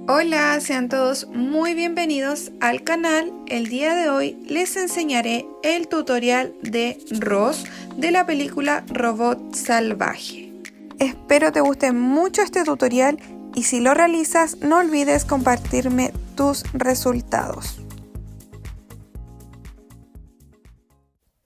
Hola, sean todos muy bienvenidos al canal. El día de hoy les enseñaré el tutorial de Ross de la película Robot Salvaje. Espero te guste mucho este tutorial y si lo realizas no olvides compartirme tus resultados.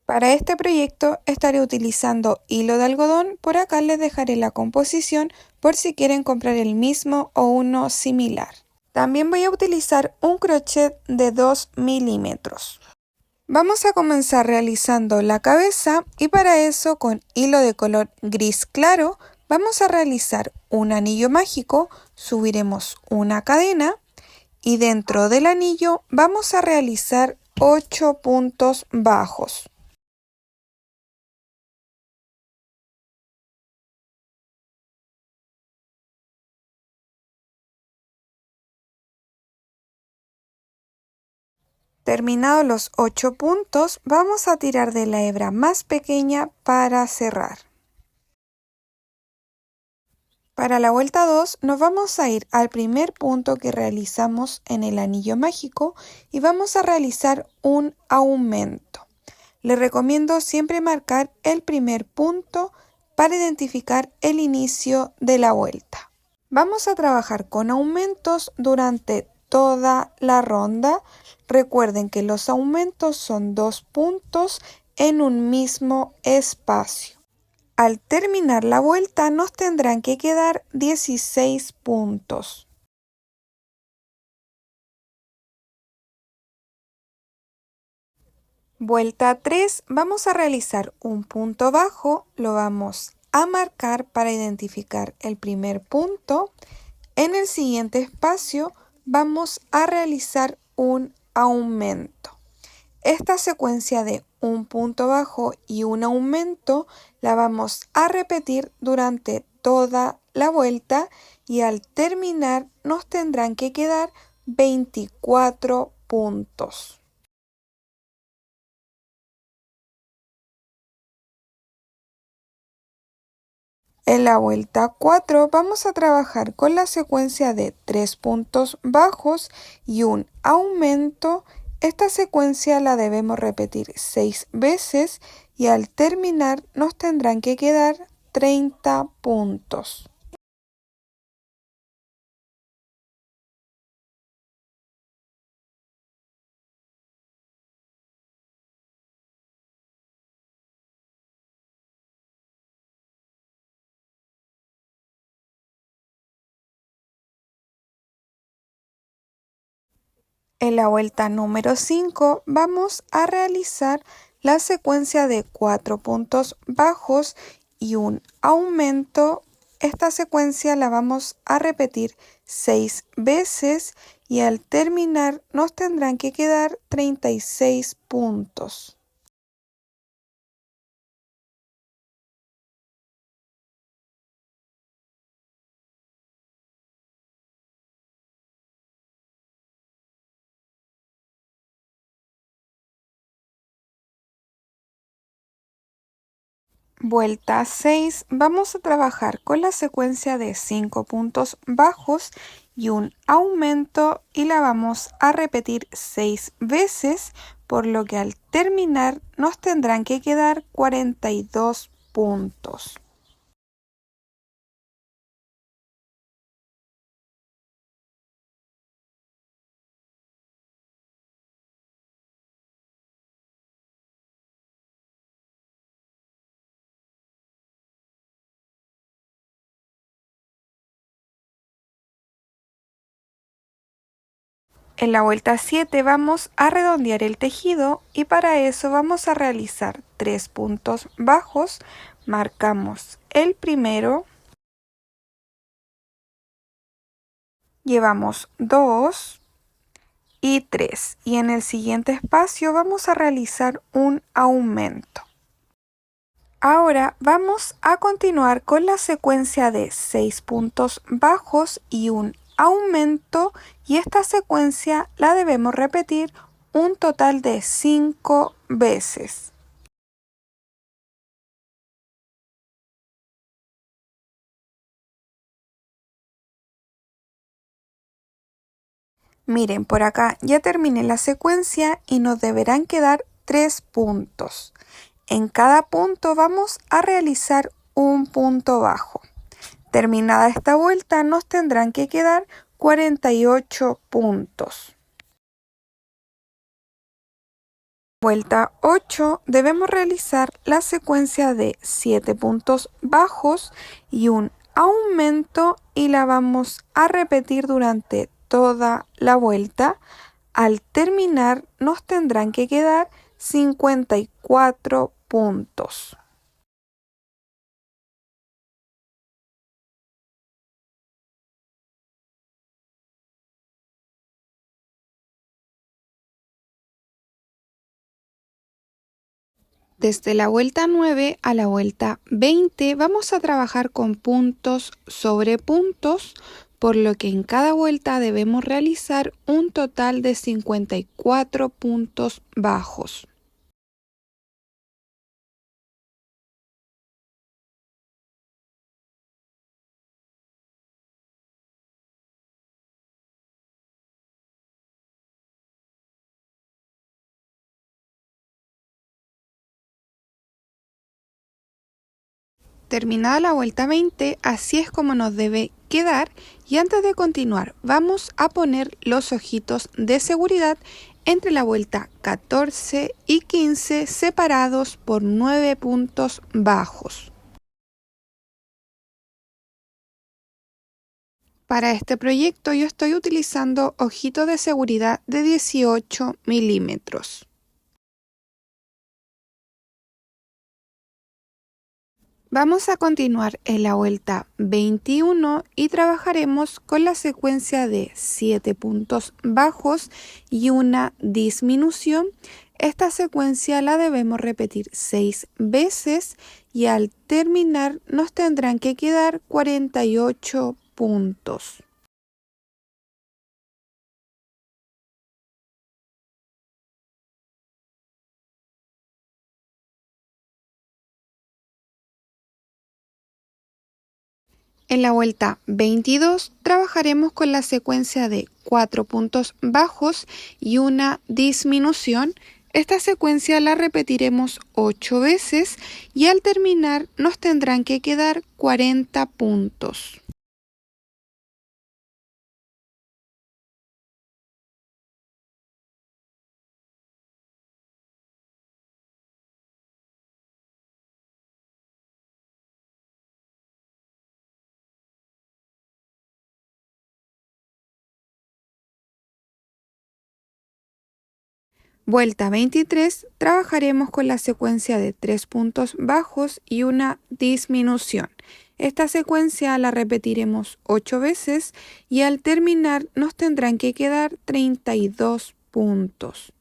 Para este proyecto estaré utilizando hilo de algodón, por acá les dejaré la composición por si quieren comprar el mismo o uno similar. También voy a utilizar un crochet de 2 milímetros. Vamos a comenzar realizando la cabeza y para eso con hilo de color gris claro vamos a realizar un anillo mágico, subiremos una cadena y dentro del anillo vamos a realizar 8 puntos bajos. Terminados los 8 puntos, vamos a tirar de la hebra más pequeña para cerrar. Para la vuelta 2 nos vamos a ir al primer punto que realizamos en el anillo mágico y vamos a realizar un aumento. Les recomiendo siempre marcar el primer punto para identificar el inicio de la vuelta. Vamos a trabajar con aumentos durante toda la ronda. Recuerden que los aumentos son 2 puntos en un mismo espacio. Al terminar la vuelta nos tendrán que quedar 16 puntos. Vuelta 3, vamos a realizar un punto bajo, lo vamos a marcar para identificar el primer punto. En el siguiente espacio vamos a realizar un aumento. Esta secuencia de un punto bajo y un aumento la vamos a repetir durante toda la vuelta y al terminar nos tendrán que quedar 24 puntos. En la vuelta 4 vamos a trabajar con la secuencia de 3 puntos bajos y un aumento. Esta secuencia la debemos repetir 6 veces y al terminar nos tendrán que quedar 30 puntos. En la vuelta número 5 vamos a realizar la secuencia de 4 puntos bajos y un aumento. Esta secuencia la vamos a repetir 6 veces y al terminar nos tendrán que quedar 36 puntos. Vuelta 6, vamos a trabajar con la secuencia de 5 puntos bajos y un aumento y la vamos a repetir 6 veces, por lo que al terminar nos tendrán que quedar 42 puntos. En la vuelta 7 vamos a redondear el tejido y para eso vamos a realizar 3 puntos bajos. Marcamos el primero, llevamos 2 y 3 y en el siguiente espacio vamos a realizar un aumento. Ahora vamos a continuar con la secuencia de 6 puntos bajos y un aumento y esta secuencia la debemos repetir un total de 5 veces. Miren, por acá ya terminé la secuencia y nos deberán quedar 3 puntos. En cada punto vamos a realizar un punto bajo. Terminada esta vuelta nos tendrán que quedar 48 puntos. Vuelta 8 debemos realizar la secuencia de 7 puntos bajos y un aumento y la vamos a repetir durante toda la vuelta. Al terminar nos tendrán que quedar 54 puntos. Desde la vuelta 9 a la vuelta 20 vamos a trabajar con puntos sobre puntos, por lo que en cada vuelta debemos realizar un total de 54 puntos bajos. Terminada la vuelta 20, así es como nos debe quedar, y antes de continuar vamos a poner los ojitos de seguridad entre la vuelta 14 y 15 separados por 9 puntos bajos. Para este proyecto yo estoy utilizando ojitos de seguridad de 18 milímetros. Vamos a continuar en la vuelta 21 y trabajaremos con la secuencia de 7 puntos bajos y una disminución. Esta secuencia la debemos repetir 6 veces y al terminar nos tendrán que quedar 48 puntos. En la vuelta 22 trabajaremos con la secuencia de 4 puntos bajos y una disminución. Esta secuencia la repetiremos 8 veces y al terminar nos tendrán que quedar 40 puntos. Vuelta 23, trabajaremos con la secuencia de 3 puntos bajos y una disminución. Esta secuencia la repetiremos 8 veces y al terminar nos tendrán que quedar 32 puntos.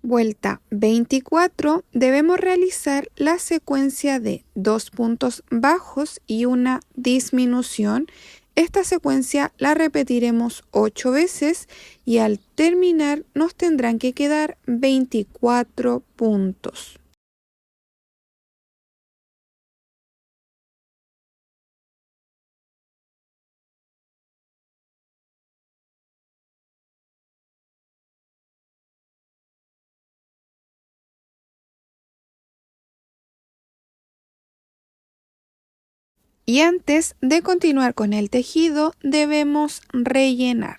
Vuelta 24 debemos realizar la secuencia de 2 puntos bajos y una disminución. Esta secuencia la repetiremos 8 veces y al terminar nos tendrán que quedar 24 puntos. Y antes de continuar con el tejido debemos rellenar.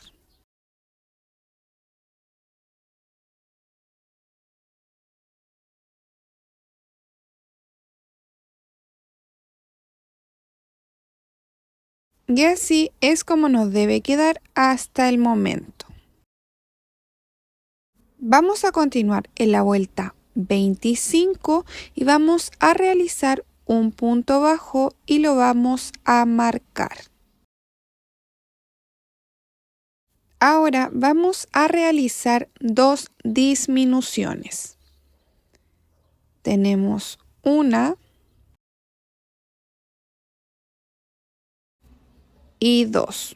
Y así es como nos debe quedar hasta el momento. Vamos a continuar en la vuelta 25 y vamos a realizar un punto bajo y lo vamos a marcar. Ahora vamos a realizar 2 disminuciones. Tenemos una y 2.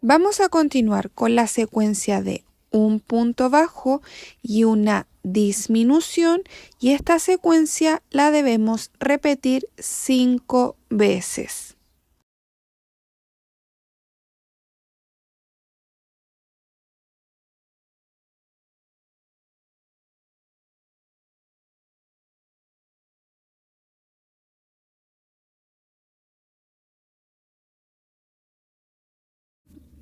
Vamos a continuar con la secuencia de un punto bajo y una disminución, y esta secuencia la debemos repetir 5 veces.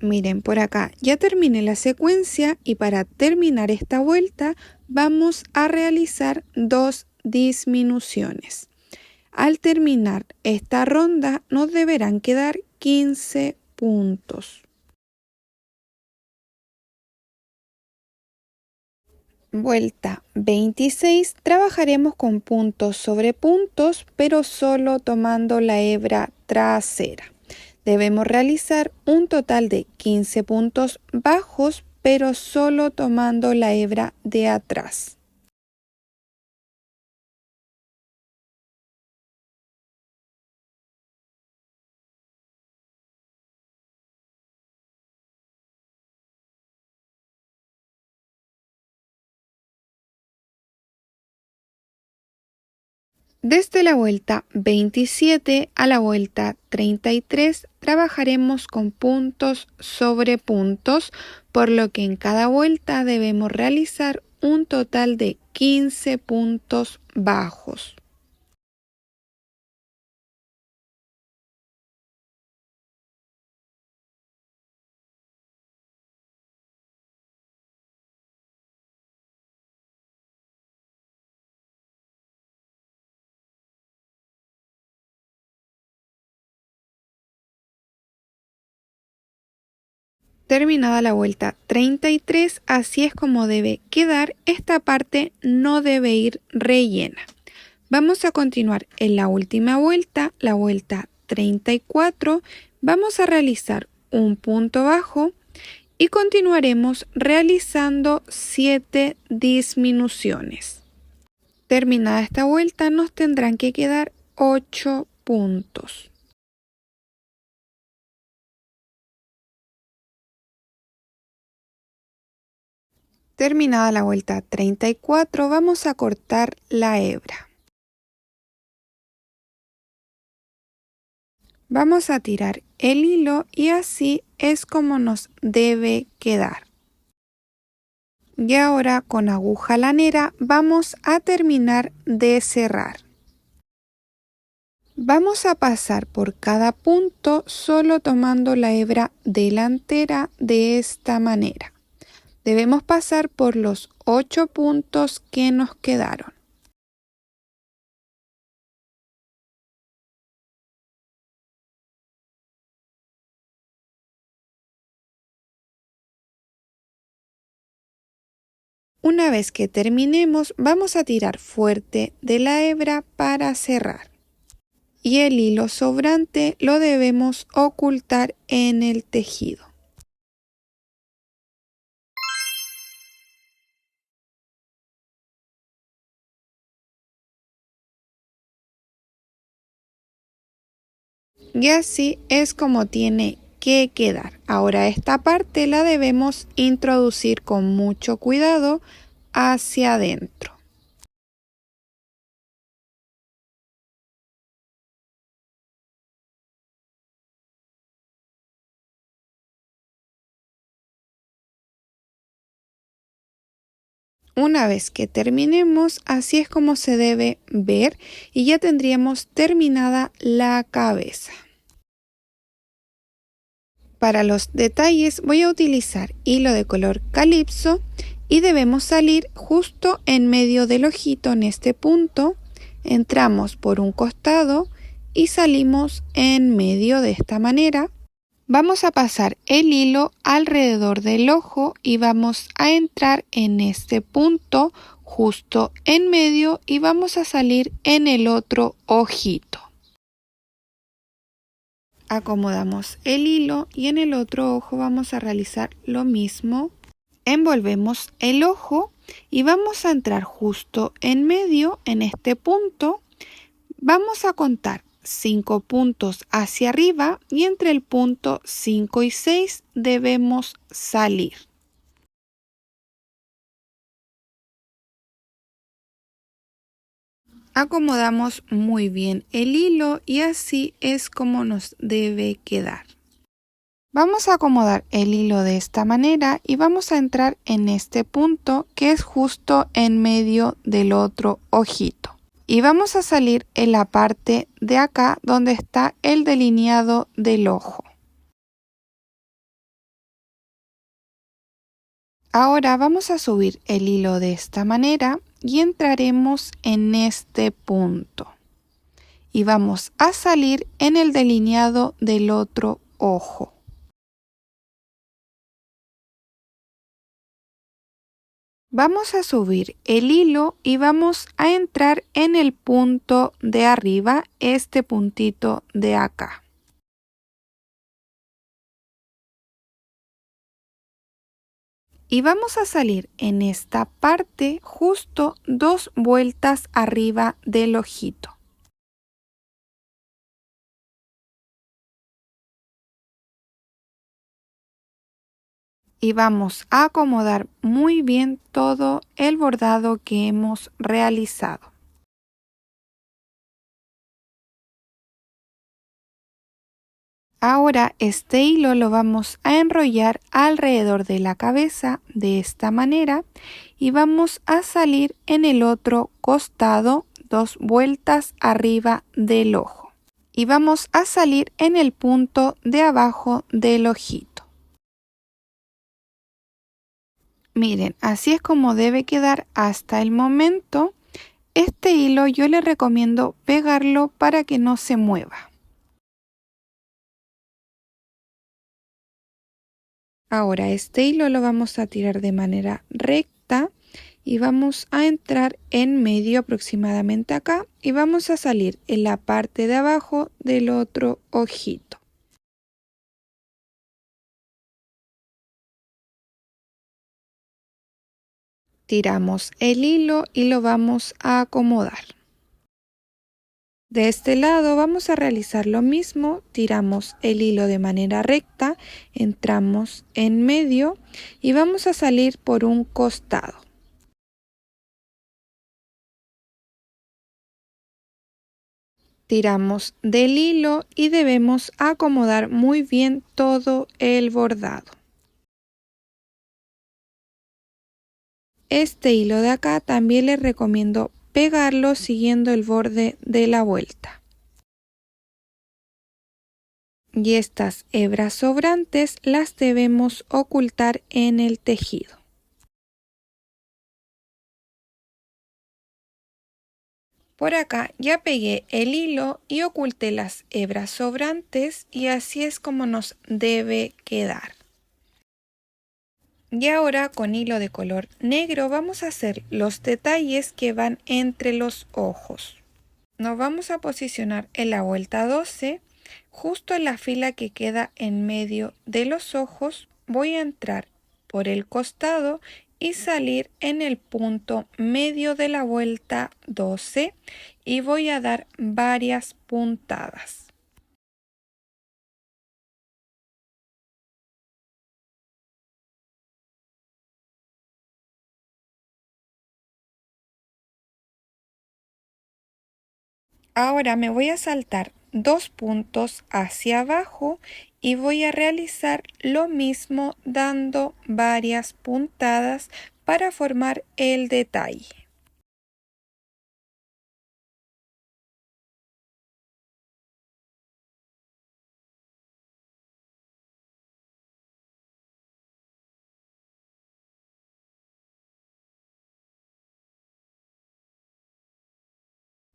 Miren, por acá ya terminé la secuencia y para terminar esta vuelta vamos a realizar 2 disminuciones. Al terminar esta ronda nos deberán quedar 15 puntos. Vuelta 26, trabajaremos con puntos sobre puntos, pero solo tomando la hebra trasera. Debemos realizar un total de 15 puntos bajos, pero solo tomando la hebra de atrás. Desde la vuelta 27 a la vuelta 33 trabajaremos con puntos sobre puntos, por lo que en cada vuelta debemos realizar un total de 15 puntos bajos. Terminada la vuelta 33, así es como debe quedar. Esta parte no debe ir rellena. Vamos a continuar en la última vuelta, la vuelta 34. Vamos a realizar un punto bajo y continuaremos realizando 7 disminuciones. Terminada esta vuelta nos tendrán que quedar 8 puntos. Terminada la vuelta 34, vamos a cortar la hebra. Vamos a tirar el hilo y así es como nos debe quedar. Y ahora con aguja lanera vamos a terminar de cerrar. Vamos a pasar por cada punto solo tomando la hebra delantera de esta manera. Debemos pasar por los 8 puntos que nos quedaron. Una vez que terminemos, vamos a tirar fuerte de la hebra para cerrar. Y el hilo sobrante lo debemos ocultar en el tejido. Y así es como tiene que quedar. Ahora esta parte la debemos introducir con mucho cuidado hacia adentro. Una vez que terminemos, así es como se debe ver y ya tendríamos terminada la cabeza. Para los detalles voy a utilizar hilo de color calipso y debemos salir justo en medio del ojito en este punto. Entramos por un costado y salimos en medio de esta manera. Vamos a pasar el hilo alrededor del ojo y vamos a entrar en este punto justo en medio y vamos a salir en el otro ojito. Acomodamos el hilo y en el otro ojo vamos a realizar lo mismo. Envolvemos el ojo y vamos a entrar justo en medio en este punto. Vamos a contar 5 puntos hacia arriba y entre el punto 5 y 6 debemos salir. Acomodamos muy bien el hilo y así es como nos debe quedar. Vamos a acomodar el hilo de esta manera y vamos a entrar en este punto que es justo en medio del otro ojito. Y vamos a salir en la parte de acá donde está el delineado del ojo. Ahora vamos a subir el hilo de esta manera y entraremos en este punto. Y vamos a salir en el delineado del otro ojo. Vamos a subir el hilo y vamos a entrar en el punto de arriba, este puntito de acá. Y vamos a salir en esta parte justo 2 vueltas arriba del ojito. Y vamos a acomodar muy bien todo el bordado que hemos realizado. Ahora este hilo lo vamos a enrollar alrededor de la cabeza de esta manera y vamos a salir en el otro costado 2 vueltas arriba del ojo. Y vamos a salir en el punto de abajo del ojito. Miren, así es como debe quedar hasta el momento. Este hilo yo les recomiendo pegarlo para que no se mueva. Ahora este hilo lo vamos a tirar de manera recta y vamos a entrar en medio aproximadamente acá y vamos a salir en la parte de abajo del otro ojito. Tiramos el hilo y lo vamos a acomodar. De este lado vamos a realizar lo mismo, tiramos el hilo de manera recta, entramos en medio y vamos a salir por un costado. Tiramos del hilo y debemos acomodar muy bien todo el bordado. Este hilo de acá también les recomiendo pegarlo siguiendo el borde de la vuelta. Y estas hebras sobrantes las debemos ocultar en el tejido. Por acá ya pegué el hilo y oculté las hebras sobrantes y así es como nos debe quedar. Y ahora con hilo de color negro vamos a hacer los detalles que van entre los ojos. Nos vamos a posicionar en la vuelta 12, justo en la fila que queda en medio de los ojos. Voy a entrar por el costado y salir en el punto medio de la vuelta 12 y voy a dar varias puntadas. Ahora me voy a saltar 2 puntos hacia abajo y voy a realizar lo mismo dando varias puntadas para formar el detalle.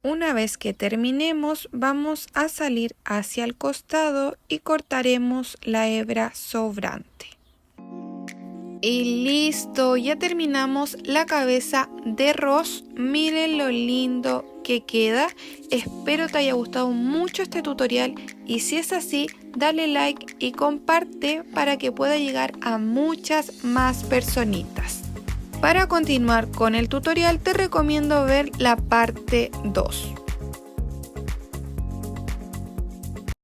Una vez que terminemos, vamos a salir hacia el costado y cortaremos la hebra sobrante. Y listo, ya terminamos la cabeza de Roz. Miren lo lindo que queda. Espero te haya gustado mucho este tutorial y si es así, dale like y comparte para que pueda llegar a muchas más personitas. Para continuar con el tutorial te recomiendo ver la parte 2.